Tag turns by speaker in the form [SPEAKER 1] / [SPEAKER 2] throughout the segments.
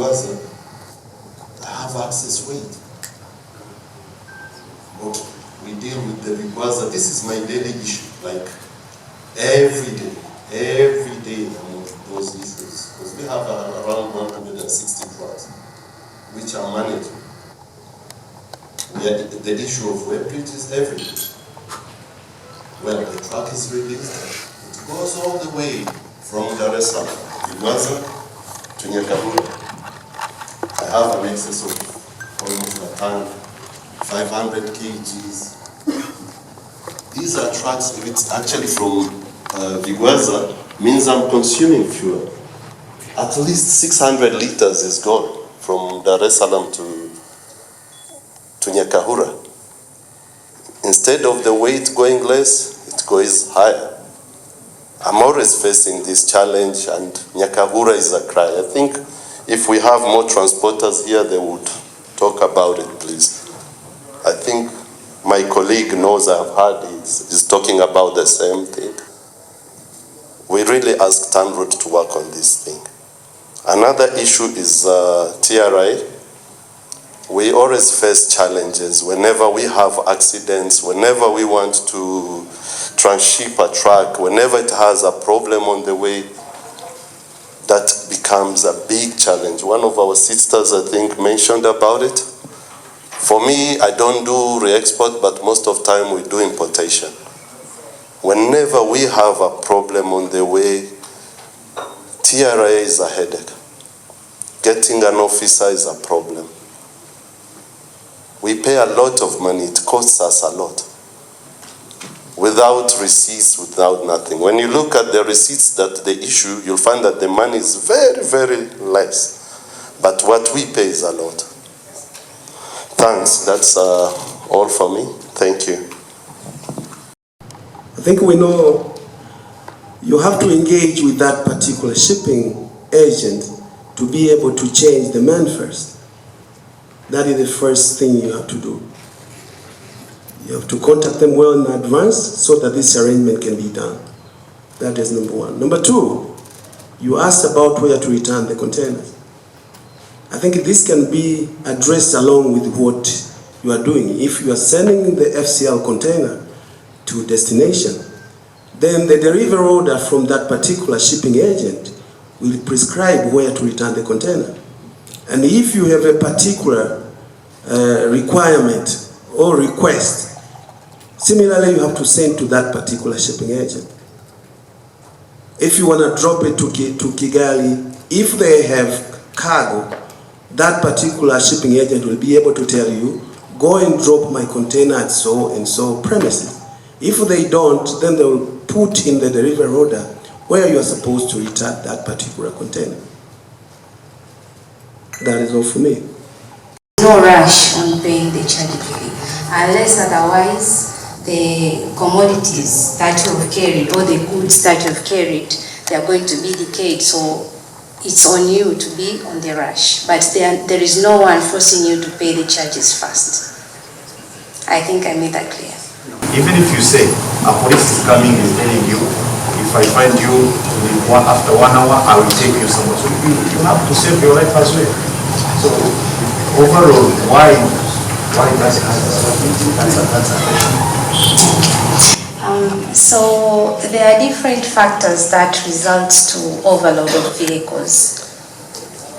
[SPEAKER 1] Vigwaza, I have access weight. Okay, we deal with the Vigwaza. This is my daily issue, like every day I'm on those issues. Because we have around 160 trucks, which are managed. The issue of Weighbridge is every day. When the truck is released, it goes all the way from Dar es Salaam, Ikibazo, to Nyakahura. I have an excess of almost a ton, 500 kgs. These are trucks, if it's actually from Vigwaza, means I'm consuming fuel. At least 600 liters is gone from Dar es Salaam to Nyakahura. Instead of the weight going less, it goes higher. I'm always facing this challenge, and Nyakahura is a cry. I think if we have more transporters here, they would talk about it, please. I think my colleague knows I've heard is talking about the same thing. We really ask TANROAD to work on this thing. Another issue is TRI. We always face challenges whenever we have accidents, whenever we want to transship a truck, whenever it has a problem on the way, that becomes a big challenge. One of our sisters, I think, mentioned about it. For me, I don't do re-export, but most of the time we do importation. Whenever we have a problem on the way, TRA is a headache. Getting an officer is a problem. We pay a lot of money, it costs us a lot. Without receipts, without nothing. When you look at the receipts that they issue, you'll find that the money is very, very less. But what we pay is a lot. Thanks, that's all for me. Thank you.
[SPEAKER 2] I think we know you have to engage with that particular shipping agent to be able to change the man first. That is the first thing you have to do. You have to contact them well in advance so that this arrangement can be done. That is number one. Number two, you asked about where to return the containers. I think this can be addressed along with what you are doing. If you are sending the FCL container to destination, then the delivery order from that particular shipping agent will prescribe where to return the container. And if you have a particular requirement or request, similarly you have to send to that particular shipping agent. If you want to drop it to Kigali, if they have cargo, that particular shipping agent will be able to tell you, go and drop my container at so and so premises. If they don't, then they will put in the delivery order where you are supposed to return that particular container. That is all for me.
[SPEAKER 3] No rush on paying the charge fee, unless otherwise the commodities that you have carried or the goods that you have carried, they are going to be decayed. So it's on you to be on the rush, but there is no one forcing you to pay the charges first. I think I made that clear.
[SPEAKER 4] Even if you say a police is coming and telling you, if I find you after 1 hour, I will take you somewhere. So you have to save your life as well. So overall, why does it happen?
[SPEAKER 3] So there are different factors that result to overload of vehicles.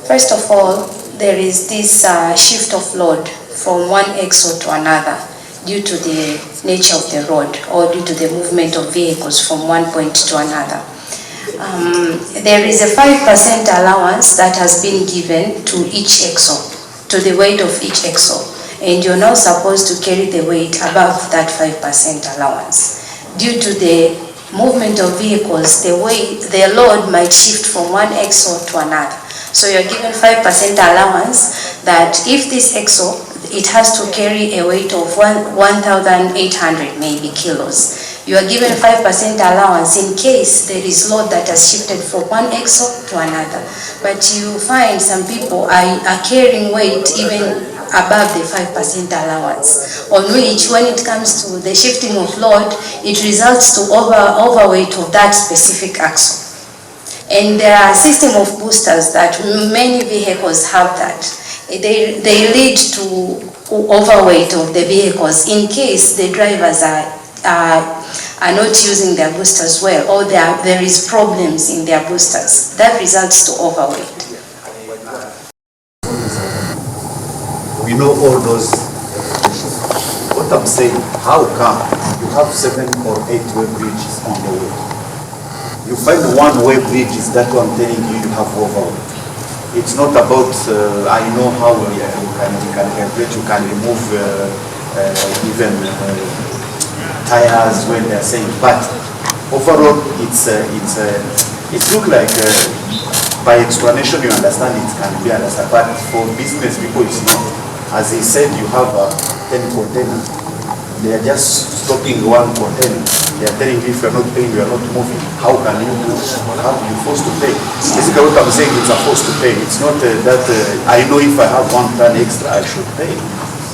[SPEAKER 3] First of all, there is this shift of load from one axle to another due to the nature of the road or due to the movement of vehicles from one point to another. There is a 5% allowance that has been given to each axle, to the weight of each axle, and you're now supposed to carry the weight above that 5% allowance. Due to the movement of vehicles, the load might shift from one axle to another. So you're given 5% allowance that if this axle, it has to carry a weight of 1,800 maybe kilos. You are given 5% allowance in case there is load that has shifted from one axle to another. But you find some people are carrying weight even above the 5% allowance, on which when it comes to the shifting of load, it results to overweight of that specific axle. And there are a system of boosters that many vehicles have that. They lead to overweight of the vehicles in case the drivers are not using their boosters well, or there is problems in their boosters. That results to overweight.
[SPEAKER 4] We know all those issues. What I'm saying, how come you have 7 or 8 Weighbridges on the way? You find one Weighbridge is that one telling you have overweight. It's not about, I know how you can calculate, you can remove even tires when they're saying, but overall it looks like by explanation you understand it can be understood, but for business people it's not. As he said, you have 10 containers. They are just stopping one container. They are telling you if you are not paying, you are not moving. How can you do? How are you forced to pay? Basically what I'm saying is a forced to pay. It's not that I know if I have 1 ton extra I should pay.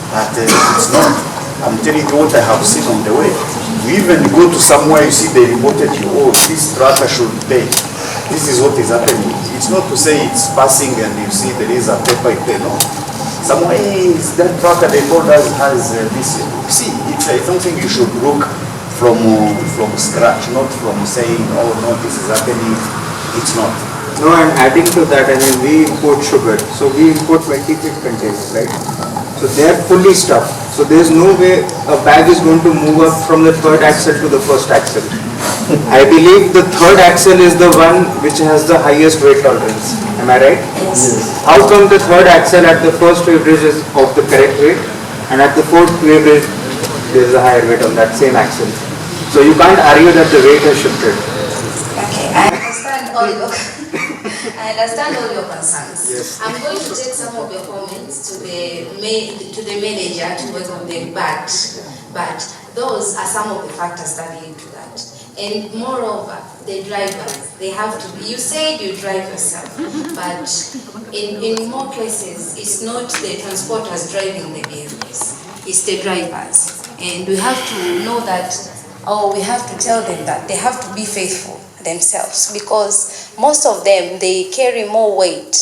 [SPEAKER 4] But it's not. I'm telling you what I have seen on the way. You even go to somewhere, you see they reported you, oh, this trucker should pay. This is what is happening. It's not to say it's passing and you see there is a paper you pay, no. Somewhere that trucker they told us has this. See, it's something you should look from scratch, not from saying, oh no, this is happening. It's not.
[SPEAKER 5] No, and adding to that, I mean, we import sugar. So we import 20 feet containers, right? So they are fully stuffed. So there's no way a bag is going to move up from the 3rd axle to the 1st axle. I believe the 3rd axle is the one which has the highest weight tolerance. Am I right?
[SPEAKER 3] Yes.
[SPEAKER 5] How come the 3rd axle at the 1st Weighbridge is of the correct weight, and at the 4th Weighbridge there is a higher weight on that same axle? So you can't argue that the weight has shifted.
[SPEAKER 3] Okay, I understand all your concerns.
[SPEAKER 5] Yes.
[SPEAKER 3] I'm going to take some of your comments to the manager to work on them, but those are some of the factors that lead to that. And moreover, the drivers, they have to be, you said you drive yourself, but in more cases, it's not the transporters driving the vehicles, it's the drivers. And we have to know that, or we have to tell them that they have to be faithful themselves, because most of them, they carry more weight.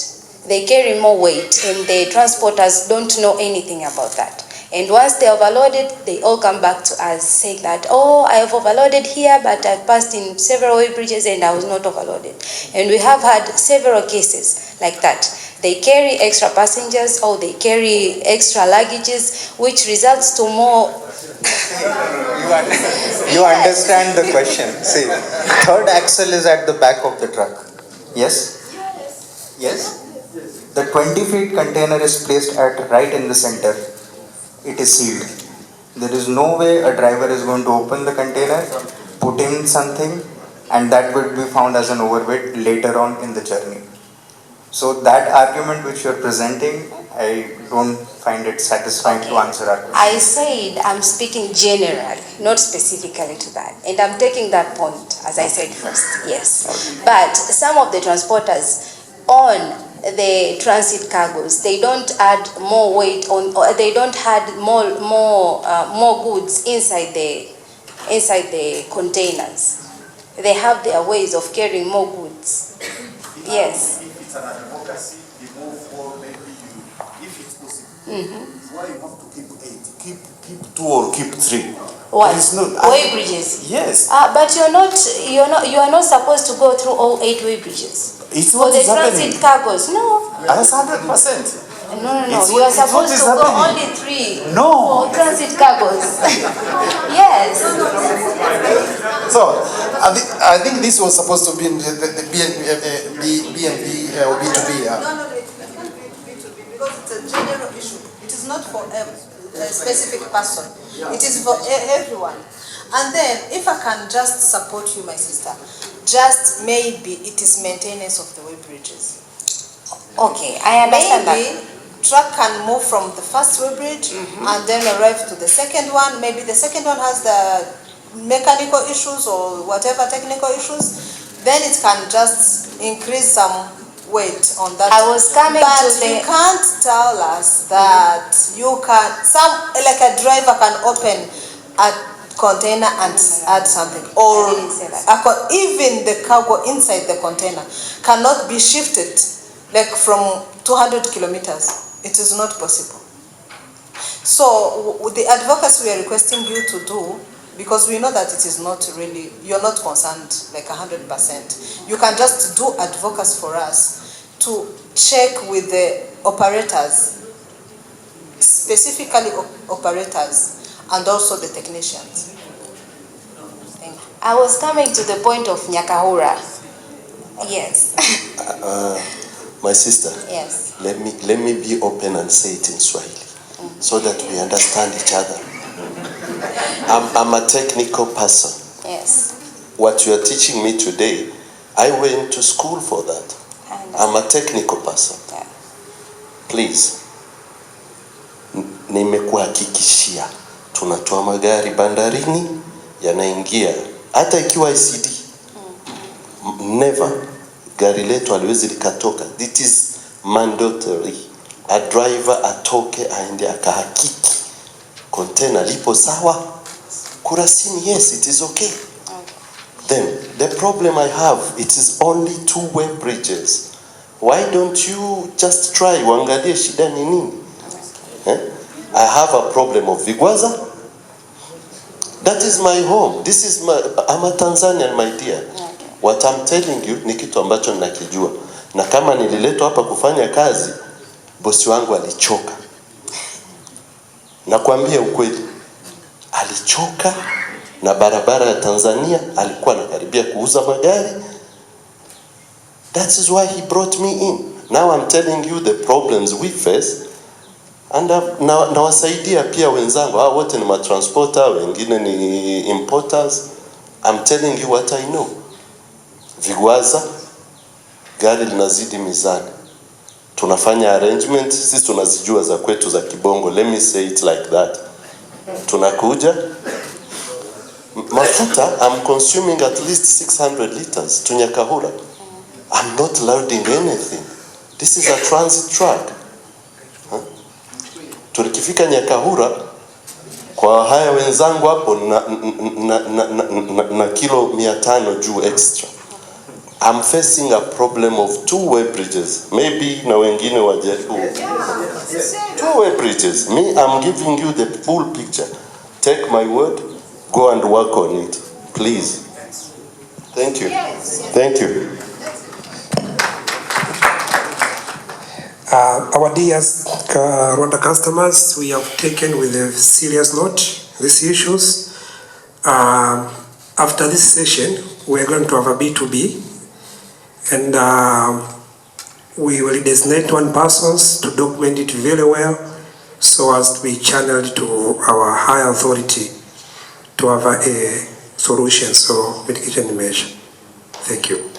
[SPEAKER 3] They carry more weight, and the transporters don't know anything about that. And once they overloaded, they all come back to us saying that, oh, I have overloaded here, but I passed in several Weighbridges and I was not overloaded. And we have had several cases like that. They carry extra passengers or they carry extra luggages, which results to more.
[SPEAKER 5] You understand the question. See, 3rd axle is at the back of the truck. Yes? Yes? The 20 feet container is placed right in the center. It is sealed. There is no way a driver is going to open the container, put in something, and that would be found as an overweight later on in the journey. So that argument which you are presenting, I don't find it satisfying to answer our question.
[SPEAKER 3] I said I'm speaking generally, not specifically to that. And I'm taking that point, as I said first, yes. But some of the transporters on the transit cargos, they don't add more weight on, or they don't add more goods inside the containers. They have their ways of carrying more goods. Yes.
[SPEAKER 4] If it's an advocacy, you move or maybe if it's possible. Why you have to keep 8? Keep 2 or keep 3.
[SPEAKER 3] What?
[SPEAKER 4] Weighbridges? Yes.
[SPEAKER 3] But you are not supposed to go through all 8 Weighbridges.
[SPEAKER 4] It's
[SPEAKER 3] For the transit cargos, no.
[SPEAKER 4] That's 100%.
[SPEAKER 3] No. You are supposed to go only 3
[SPEAKER 4] No.
[SPEAKER 3] for transit cargos. Yes.
[SPEAKER 6] So, I think this was supposed to be in the B&B or B2B.
[SPEAKER 7] No, it can't be B2B because it's a general issue. It is not for a specific person. It is for everyone. And then, if I can just support you, my sister, just maybe it is maintenance of the Weighbridges.
[SPEAKER 3] Okay, I understand
[SPEAKER 7] maybe truck can move from the first Weighbridge and then arrive to the second one. Maybe the second one has the mechanical issues or whatever technical issues. Then it can just increase some weight on that.
[SPEAKER 3] I was coming
[SPEAKER 7] but
[SPEAKER 3] to the.
[SPEAKER 7] you can't tell us that you can. Like a driver can open a container and add something, or
[SPEAKER 3] I didn't say that.
[SPEAKER 7] even the cargo inside the container cannot be shifted like from 200 kilometers. It is not possible. So the advocacy we are requesting you to do, because we know that it is not really, you're not concerned like 100%. You can just do advocacy for us to check with the operators, specifically operators, and also the technicians. Thank you.
[SPEAKER 3] I was coming to the point of Nyakahura. Yes.
[SPEAKER 1] My sister,
[SPEAKER 3] Yes.
[SPEAKER 1] let me be open and say it in Swahili so that we understand each other. I'm a technical person.
[SPEAKER 3] Yes.
[SPEAKER 1] What you are teaching me today, I went to school for that. I'm a technical person.
[SPEAKER 3] Yeah.
[SPEAKER 1] Please, nimekuhakikishia tunatoa magari bandarini yanaingia hata ikiwa ICD. Never gari letu aliwezi likatoka. It is mandatory. A driver atoke aende akahakiki container lipo sawa, kurasini, yes, it is okay. Then the problem I have, it is only 2 Weighbridges. Why don't you just try uangalie shida ni nini? I have a problem of Vigwaza. That is my home. I'm a Tanzanian, my dear. What I'm telling you ni kitu ambacho ninakijua. Na kama nililetwa hapa kufanya kazi, bosi wangu alichoka. Nakwambia ukweli. Alichoka na barabara ya Tanzania, alikuwa anakaribia kuuza magari. That is why he brought me in. Now I'm telling you the problems we face. And nawasaidia pia wenzangu. Hao wote ni matransporter, wengine ni importers. I'm telling you what I know. Vigwaza, gari linazidi mizani. Tunafanya arrangement, sisi tunazijua za kwetu za kibongo. Let me say it like that. Tunakuja. Mafuta, I'm consuming at least 600 liters to Nyakahura. I'm not loading anything. This is a transit truck. Tukifika Nyakahura, kwa haya wenzangu hapo na kilo 500 juu extra. I'm facing a problem of 2 Weighbridges. Maybe na wengine wajaribu. 2 Weighbridges. Me, I'm giving you the full picture. Take my word, go and work on it. Please. Thank you. Thank you.
[SPEAKER 8] Our dear Rwanda customers, we have taken with a serious note these issues. After this session, we are going to have a B2B, and we will designate one person to document it very well, so as to be channeled to our higher authority to have a solution, so mitigation measure. Thank you.